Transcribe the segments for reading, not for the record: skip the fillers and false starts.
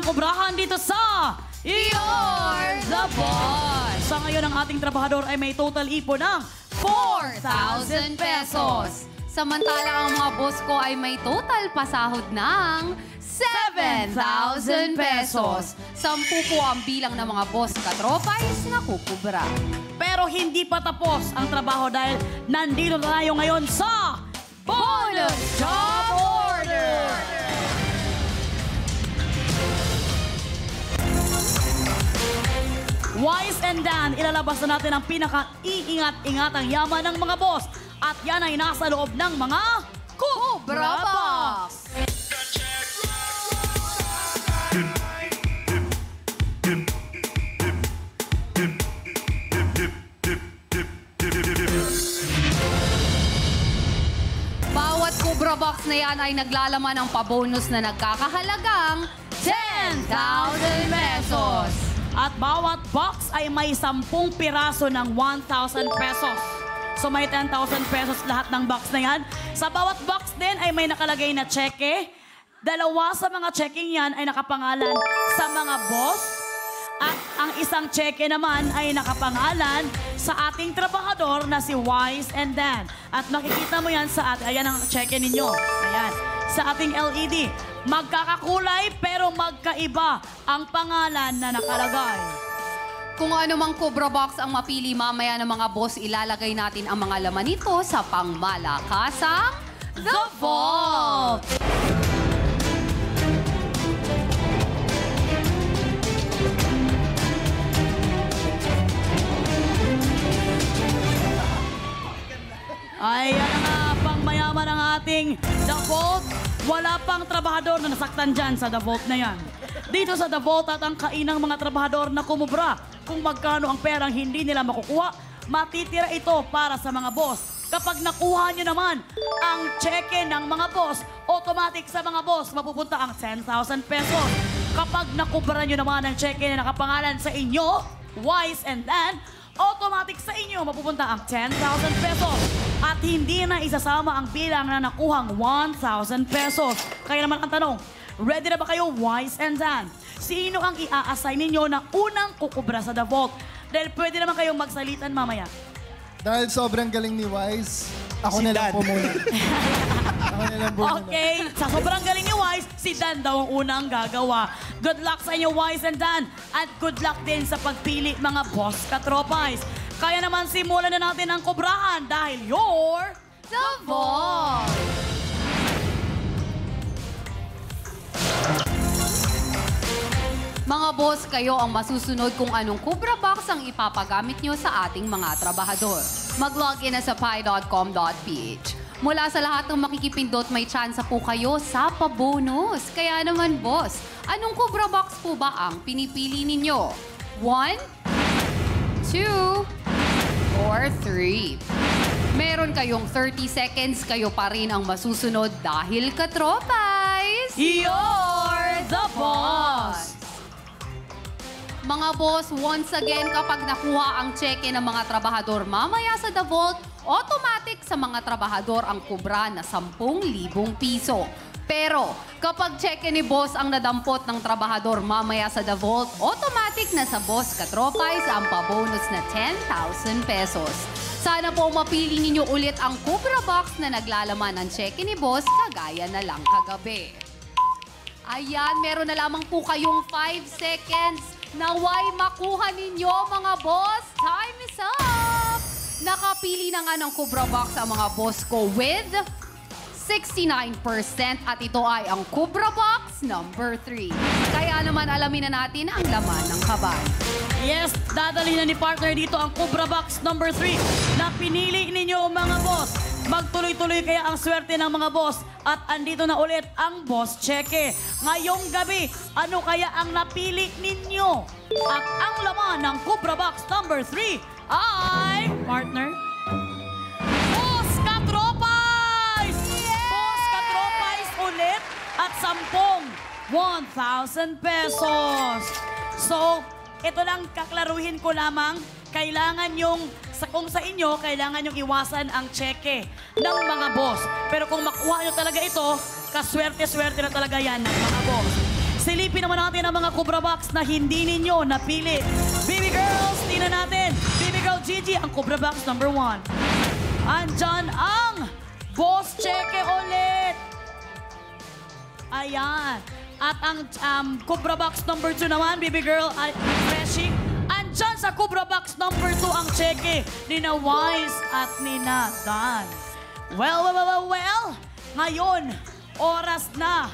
kubrahan dito sa You're the Boss! Sa ngayon, ang ating trabahador ay may total ipon ng 4,000 pesos. Samantala, ang mga boss ko ay may total pasahod ng 7,000 pesos. 10 po ang bilang ng mga boss katropais na kukubra. Pero hindi pa tapos ang trabaho dahil nandito na tayo ngayon sa Bonus Job Order! Wise and Dan, ilalabas na natin ang pinaka-iingat-ingatang yaman ng mga boss. At yan ay nasa loob ng mga Cobra Box! Bawat Cobra Box na yan ay naglalaman ng pabonus na nagkakahalagang 10,000 pesos. At bawat box ay may 10 piraso ng 1,000 pesos. So may 10,000 pesos lahat ng box na yan. Sa bawat box din ay may nakalagay na cheque. Dalawa sa mga checking yan ay nakapangalan sa mga boss. At ang isang cheque naman ay nakapangalan sa ating trabahador na si Wise and Dan. At makikita mo yan sa ating, ayan ang cheque ninyo. Ayan, sa ating LED. Magkakakulay pero magkaiba ang pangalan na nakalagay. Kung ano mang Cobra Box ang mapili mamaya ng mga boss, ilalagay natin ang mga laman nito sa pangmalakasang The Vault! Ayan na nga, pangmayaman ang ating The Vault. Wala pang trabahador na nasaktan dyan sa The Vault na yan. Dito sa The Vault at ang kainang mga trabahador na kumubra. Kung magkano ang perang hindi nila makukuha, matitira ito para sa mga boss. Kapag nakuha nyo naman ang cheque ng mga boss, automatic sa mga boss mapupunta ang 10,000 pesos. Kapag nakubra nyo naman ang cheque na nakapangalan sa inyo, Wise and Dan, automatic sa inyo mapupunta ang 10,000 pesos. At hindi na isasama ang bilang na nakuhang 1,000 pesos. Kaya naman ang tanong, ready na ba kayo, Wise and Dan? Sino ang i-a-assign ninyo na unang kukubra sa The Vault? Dahil pwede naman kayong magsalitan mamaya. Dahil sobrang galing ni Wise, ako na lang po muna. Ako na lang po muna. Okay, sa sobrang galing ni Wise, si Dan daw ang unang gagawa. Good luck sa inyo, Wise and Dan. At good luck din sa pagpili mga boss katropais. Kaya naman simulan na natin ang kubrahan dahil you're The Vault! Mga boss, kayo ang masusunod kung anong Cobra Box ang ipapagamit nyo sa ating mga trabahador. Mag-login na sa pi.com.ph. Mula sa lahat ng makikipindot, may tsansa po kayo sa pabonus. Kaya naman, boss, anong Cobra Box po ba ang pinipili ninyo? 1, 2, or 3. Meron kayong 30 seconds, kayo pa rin ang masusunod dahil katropais. You're the Boss! Mga boss, once again, kapag nakuha ang cheque ng mga trabahador mamaya sa The Vault, automatic sa mga trabahador ang kubra na 10,000 piso. Pero kapag cheque ni boss ang nadampot ng trabahador mamaya sa The Vault, automatic na sa boss katropais ang pabonus na 10,000 pesos. Sana po mapili ninyo ulit ang Cobra Box na naglalaman ng cheque ni boss kagaya na lang kagabi. Ayan, meron na lamang po kayong 5 seconds. Naway makuha ninyo, mga boss. Time is up! Nakapili na nga ng Cobra Box ang mga boss ko with 69% at ito ay ang Cobra Box number 3. Kaya naman alamin na natin ang laman ng kaban. Yes, dadalhin na ni partner dito ang Cobra Box number 3 na pinili ninyo, mga boss. Magtuloy-tuloy kaya ang swerte ng mga boss at andito na ulit ang boss cheque. Ngayong gabi, ano kaya ang napili ninyo? At ang laman ng Cobra Box number 3 ay, partner, Boss Katropais! Yes! Boss Katropais ulit at 1,000 pesos. So, ito lang kaklaruhin ko lamang. Kailangan yung, kung sa inyo, kailangan yung iwasan ang cheque ng mga boss. Pero kung makuha nyo talaga ito, kaswerte-swerte na talaga yan ng mga boss. Silipin naman natin ang mga Cobra Box na hindi ninyo napili. Baby girls, tingnan natin. Baby girl Gigi, ang Cobra Box number 1. Andyan ang Boss Cheque ulit. Ayan. At ang Cobra Box number 2 naman, baby girl, Freshie. Andyan sa Cobra Box number 2 ang cheque ni na Wise at ni na Dan. Well. Ngayon, oras na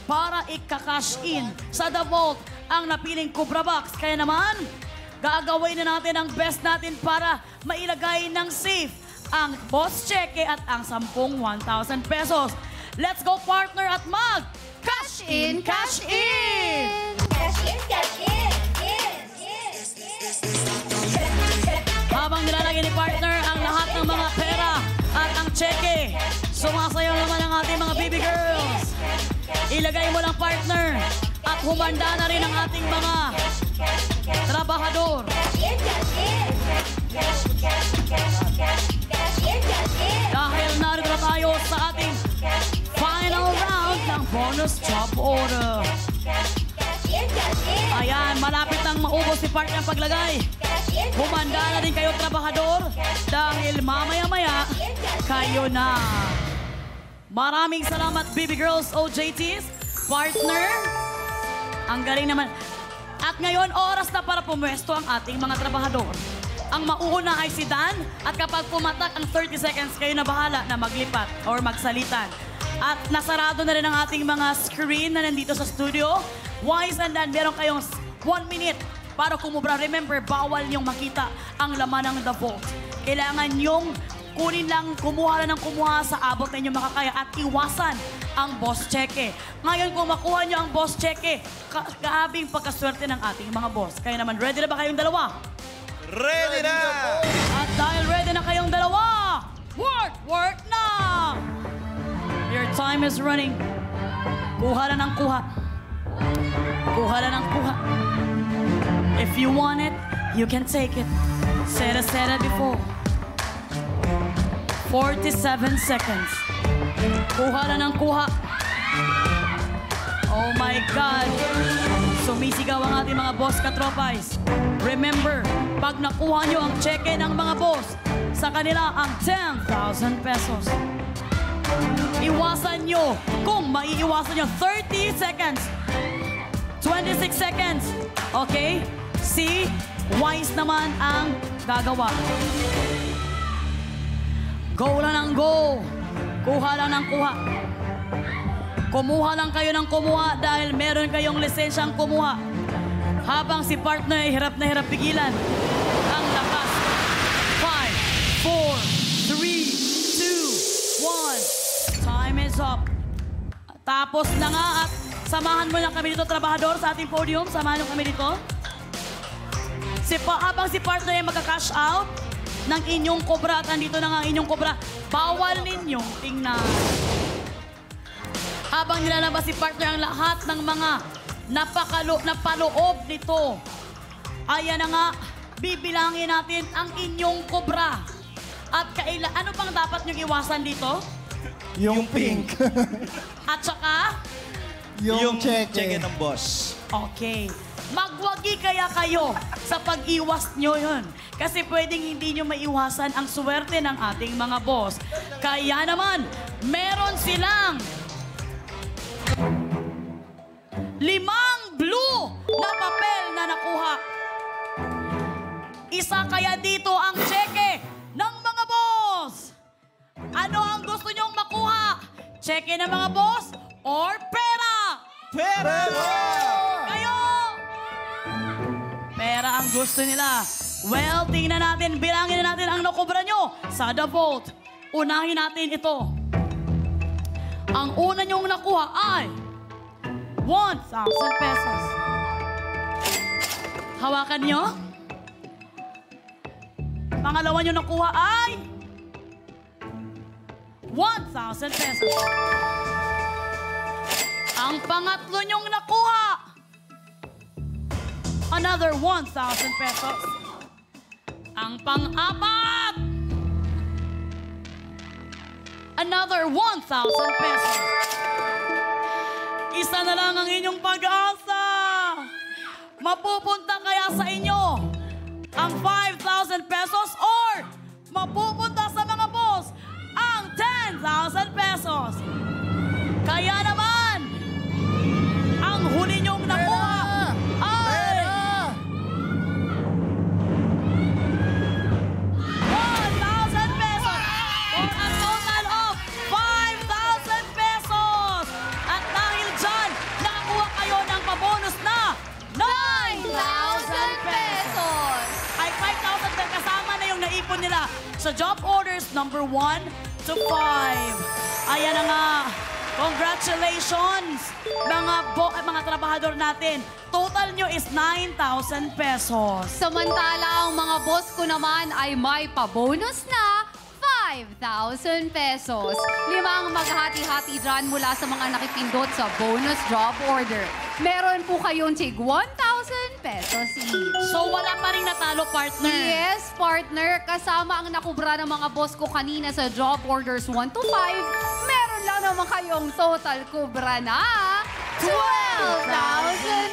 para ika-cash in sa The Vault ang napiling Cobra Box. Kaya naman, gagawin na natin ang best natin para mailagay ng safe ang boss cheque at ang 10 1,000 pesos. Let's go, partner, at mag cash in, cash in! Cash in, cash in, Habang nilalagay ni partner ang lahat ng mga pera at ang cheque, sumasayaw naman ang ating mga baby girls. Ilagay mo lang, partner, at humanda na rin ang ating mga trabahador. Dahil narito na tayo sa ating final round ng bonus job order. Ayan, malapit nang maubos si partner ang paglagay. Humanda na din kayo, trabahador, dahil mamaya-maya, kayo na. Maraming salamat, baby girls, OJTs, partner. Ang galing naman. At ngayon, oras na para pumwesto ang ating mga trabahador. Ang mauuna ay si Dan, at kapag pumatak ang 30 seconds, kayo na bahala na maglipat or magsalitan. At nasarado na rin ang ating mga screen na nandito sa studio. Wise and Dan, meron kayong 1 minute para kumubra. Remember, bawal niyong makita ang laman ng The Vault. Kailangan niyong kunin lang, kumuha lang ng kumuha sa abot na inyong makakaya at iwasan ang boss cheque. Ngayon, kung makuha niyo ang boss cheque, kaabing pagkaswerte ng ating mga boss. Kaya naman, ready na ba kayong dalawa? Ready na! At dahil ready na kayong dalawa, work na! Your time is running. Kuha lang ng kuha. Kuha lang ng kuha. If you want it, you can take it. Said it before. 47 seconds. Kuha lang ng kuha. Oh my God. Sumisigaw ang ating mga boss katropais. Remember, pag nakuha nyo ang cheque ng mga boss, sa kanila ang 10,000 pesos. Iwasan nyo, kung maiiwasan nyo, 30 seconds. 26 seconds. Okay? Si Wise naman ang gagawa. Go lang ng go. Kuha lang ng kuha. Kumuha lang kayo ng kumuha dahil meron kayong lisensyang kumuha. Habang si partner ay hirap na hirap pigilan ang lakas. 5, 4, 3, 2, 1. Time is up. Tapos na nga at samahan mo lang kami dito, trabahador, sa ating podium. Samahan mo kami dito. Habang si partner ay magka-cash out ng inyong kobra at nandito na nga ang inyong kobra, bawal ninyong tingnan. Habang nilalabas si partner ang lahat ng mga napaloob nito, ayan na nga, bibilangin natin ang inyong kobra. At ano pang dapat niyong iwasan dito? Yung pink. At saka, yung cheque. cheque ng boss. okay. Magwagi kaya kayo sa pag-iwas nyo yun. Kasi pwedeng hindi nyo maiwasan ang swerte ng ating mga boss. Kaya naman, meron silang 5 blue na papel na nakuha. Isa kaya dito ang cheque ng mga boss. Ano ang gusto nyong makuha? Cheque ng mga boss or pera? Pera! Kayo! Pera ang gusto nila. Well, tingnan natin, bilangin na natin ang nakubra nyo sa The Vault. Unahin natin ito. Ang una nyong nakuha ay 1,000 pesos. Hawakan nyo. Pangalawa nyo nakuha ay 1,000 pesos. Ang pangatlo nyong nakuha, another 1,000 pesos. Ang pang-apat, another 1,000 pesos. Isa na lang ang inyong pag-asa. mapupunta kaya sa inyo ang 5,000 pesos or mapupunta sa mga boss ang 10,000 pesos? Kaya naman, ang huli niyong nakuha ay 1,000 pesos for a total of 5,000 pesos. At dahil dyan, nakakuha kayo ng pabonus na 9,000 pesos. Ay 5,000 pesos kasama na yung naipon nila sa job orders number 1 to 5. Ayan na nga. Congratulations, mga trabahador natin. Total nyo is 9,000 pesos. Samantala, ang mga boss ko naman ay may pabonus na 5,000 pesos. 5 ang maghati-hati dyan mula sa mga nakipindot sa bonus job order. Meron po kayong tig 1,000 pesos each. So wala pa rin natalo, partner. Yes, partner. Kasama ang nakubra ng mga boss ko kanina sa job orders 1 to 5. Meron lang naman kayong total kubra na 12,000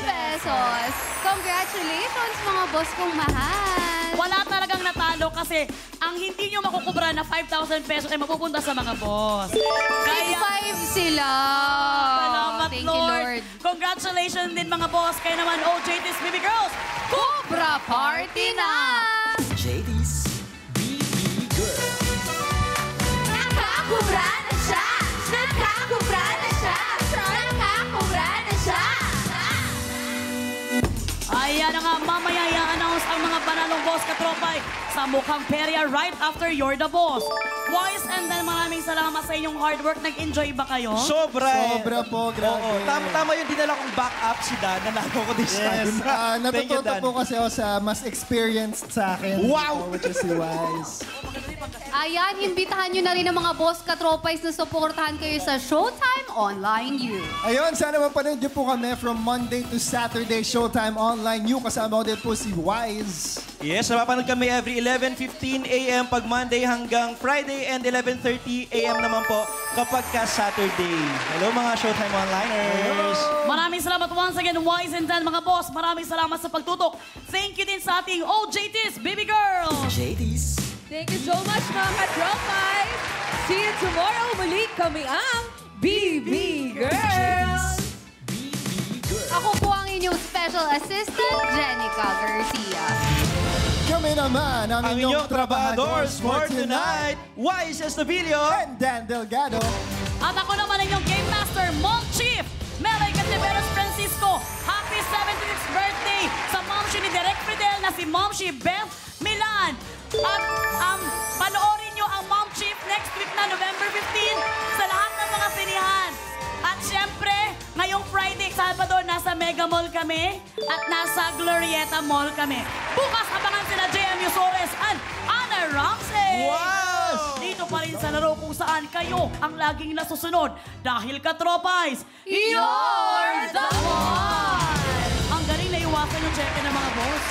pesos. Congratulations, mga boss kong mahal. Wala talagang natalo kasi ang hindi nyo makukubra na 5,000 pesos ay mapupunta sa mga boss. Big five sila. Salamat, Thank Lord. you, Lord. Congratulations din, mga boss. Kaya naman, OJT's Baby Girls, Cobra Party na! JD's BB Girl. Nakakubra na siya! Nakakubra na siya! Nakakubra na siya! ayan na nga, mamaya i-announce ang mga panalong boss katropay sa mukhang perya right after You're the Boss. Boys, and then maraming salamat sa inyong hard work. Nag-enjoy ba kayo? Sobra eh. Sobra po, grabe. Oo, tama yung dinala kong backup si Dan. Nanalo ko this time. Yes, Thank you, natututo Dan. po kasi ako sa mas experienced sa akin. Wow! Which is si Wise. Ayan, imbitahan nyo na rin ang mga boss katropais na suportahan kayo sa Showtime Online U. Ayun, sana mapanood niyo po kami from Monday to Saturday, Showtime Online. You kasama ko din po si Wise. Yes, napapanood kami every 11:15 a.m. pag Monday hanggang Friday and 11:30 a.m. naman po kapag ka Saturday. Hello mga Showtime Onliners! Maraming salamat once again, Wise and Dan, mga boss. Maraming salamat sa pagtutok. Thank you din sa ating OJT's Baby Girl. JD's. Thank you so much, mga ka-tropay. See you tomorrow. Muli kami ang BB Girls. Ako po ang inyong special assistant, Jenica Garcia. Kami naman ang Ang inyong trabahadors for tonight, Wise Estabilio. And Dan Delgado. At ako naman inyong Game Master, Mom Chief, Melay Cantiveros Francisco. Happy 76th birthday sa momshi ni Direk Fidel na si momshi Beth Milan. At panoorin nyo ang Mom Chief next week na November 15 sa lahat ng mga sinihan. At syempre, ngayong Friday, Sabado, nasa Mega Mall kami at nasa Glorieta Mall kami. Bukas, abangan sila JM Yusores and Ana Ramsey. Wow! Dito pa rin sa laro kung saan kayo ang laging nasusunod. Dahil katropais, You're the Ang galing na iwasan yung check ng mga boss.